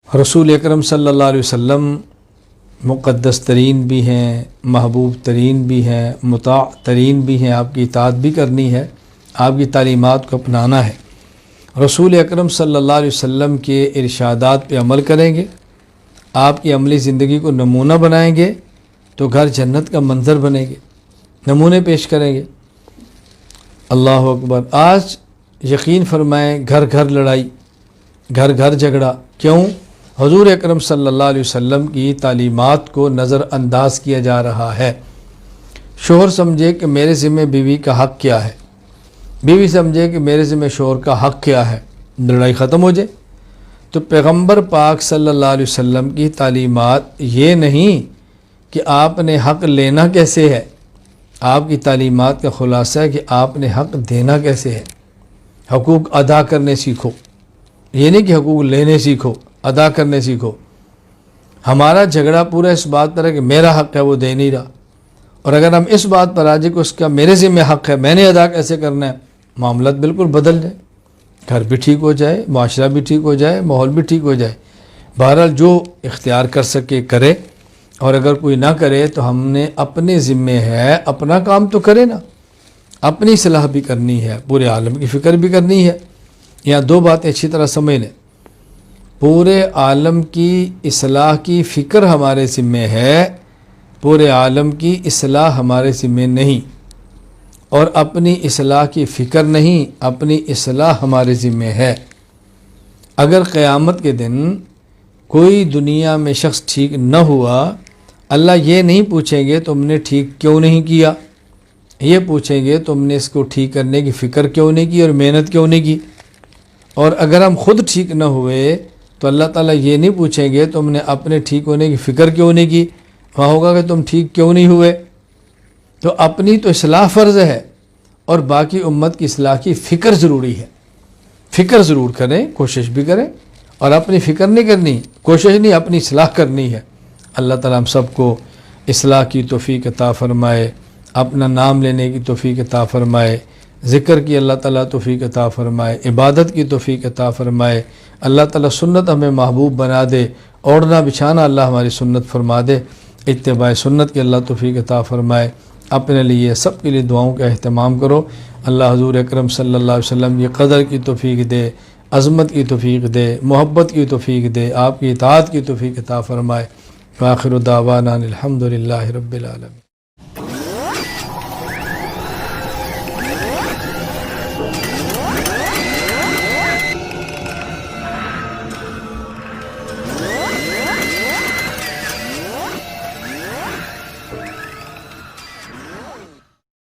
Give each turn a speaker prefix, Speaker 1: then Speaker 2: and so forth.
Speaker 1: رسول اکرم صلی اللہ علیہ وسلم مقدس ترین بھی ہیں، محبوب ترین بھی ہیں، مطاع ترین بھی ہیں۔ آپ کی اطاعت بھی کرنی ہے، آپ کی تعلیمات کو اپنانا ہے۔ رسول اکرم صلی اللہ علیہ وسلم کے ارشادات پہ عمل کریں گے، آپ کی عملی زندگی کو نمونہ بنائیں گے تو گھر جنت کا منظر بنے گے، نمونے پیش کریں گے۔ اللہ اکبر۔ آج یقین فرمائیں گھر گھر لڑائی، گھر گھر جھگڑا، کیوں؟ حضور اکرم صلی اللہ علیہ وسلم کی تعلیمات کو نظر انداز کیا جا رہا ہے۔ شوہر سمجھے کہ میرے ذمہ بیوی کا حق کیا ہے، بیوی سمجھے کہ میرے ذمہ شوہر کا حق کیا ہے، لڑائی ختم ہو جائے۔ تو پیغمبر پاک صلی اللہ علیہ وسلم کی تعلیمات یہ نہیں کہ آپ نے حق لینا کیسے ہے، آپ کی تعلیمات کا خلاصہ ہے کہ آپ نے حق دینا کیسے ہے۔ حقوق ادا کرنے سیکھو، یہ نہیں کہ حقوق لینے سیکھو، ادا کرنے سیکھو۔ ہمارا جھگڑا پورا اس بات پر ہے کہ میرا حق ہے وہ دے نہیں رہا، اور اگر ہم اس بات پر آ جائیں کہ اس کا میرے ذمہ حق ہے، میں نے ادا کیسے کرنا ہے، معاملات بالکل بدل جائے، گھر بھی ٹھیک ہو جائے، معاشرہ بھی ٹھیک ہو جائے، ماحول بھی ٹھیک ہو جائے۔ بہرحال جو اختیار کر سکے کرے، اور اگر کوئی نہ کرے تو ہم نے اپنے ذمے ہے، اپنا کام تو کرے نا، اپنی اصلاح بھی کرنی ہے، پورے عالم کی فکر بھی کرنی ہے۔ یہاں دو باتیں اچھی طرح سمجھ لیں، پورے عالم کی اصلاح کی فکر ہمارے ذمے ہے، پورے عالم کی اصلاح ہمارے ذمے نہیں، اور اپنی اصلاح کی فکر نہیں، اپنی اصلاح ہمارے ذمے ہے۔ اگر قیامت کے دن کوئی دنیا میں شخص ٹھیک نہ ہوا، اللہ یہ نہیں پوچھیں گے تم نے ٹھیک کیوں نہیں کیا، یہ پوچھیں گے تم نے اس کو ٹھیک کرنے کی فکر کیوں نہیں کی اور محنت کیوں نہیں کی۔ اور اگر ہم خود ٹھیک نہ ہوئے تو اللہ تعالیٰ یہ نہیں پوچھیں گے تم نے اپنے ٹھیک ہونے کی فکر کیوں نہیں کی، وہاں ہوگا کہ تم ٹھیک کیوں نہیں ہوئے۔ تو اپنی تو اصلاح فرض ہے، اور باقی امت کی اصلاح کی فکر ضروری ہے۔ فکر ضرور کریں، کوشش بھی کریں، اور اپنی فکر نہیں کرنی، کوشش نہیں، اپنی اصلاح کرنی ہے۔ اللہ تعالیٰ ہم سب کو اصلاح کی توفیق عطا فرمائے، اپنا نام لینے کی توفیق عطا فرمائے، ذکر کی اللہ تعالیٰ توفیق عطا فرمائے، عبادت کی توفیق عطا فرمائے۔ اللہ تعالیٰ سنت ہمیں محبوب بنا دے، اوڑھنا بچھانا اللہ ہماری سنت فرما دے، اتباع سنت کی اللہ توفیق عطا فرمائے۔ اپنے لیے سب کے لیے دعاؤں کا اہتمام کرو۔ اللہ حضور اکرم صلی اللہ علیہ وسلم کی قدر کی توفیق دے، عظمت کی توفیق دے، محبت کی توفیق دے، آپ کی اطاعت کی توفیق عطا فرمائے۔ وآخر دعوانا الحمد للہ رب العالمین۔